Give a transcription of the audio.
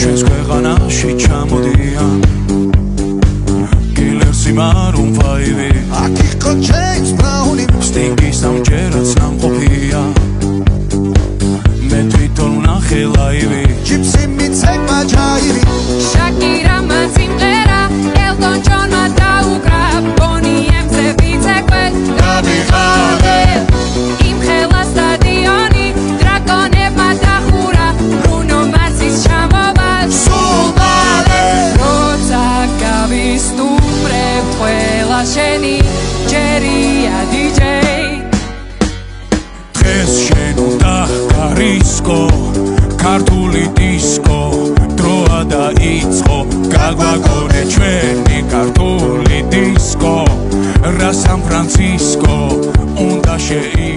ჩვენს ქვეყანაში ჩამოდიან კილერსი მარუმ ფაივი აქ იყო ჯეიმს ბრაუნი სტინგის ამჯერად სამყოფია მე თვითონ ვნახე ლაივი ჯიპსი მიცემა ჯაირი შაკირამა სიმღერა ელტონ ჯონმა დაუკრა ბონი ემზე ვიცეკვე გამიღალე იმხელა სტადიონი დრაკონებმა დახურა ბრუნო მარსის ჩამოვა სულ მალე როცა გავისტუმრებ ყველა შენი ჯერია დიჯეი დღეს შენ უნდა გარისკო ქართული დისკო დროა დაიწყო გაგვაგონე ჩვენი ქართული დისკო რა სან ფრანცისკო უნდა შეი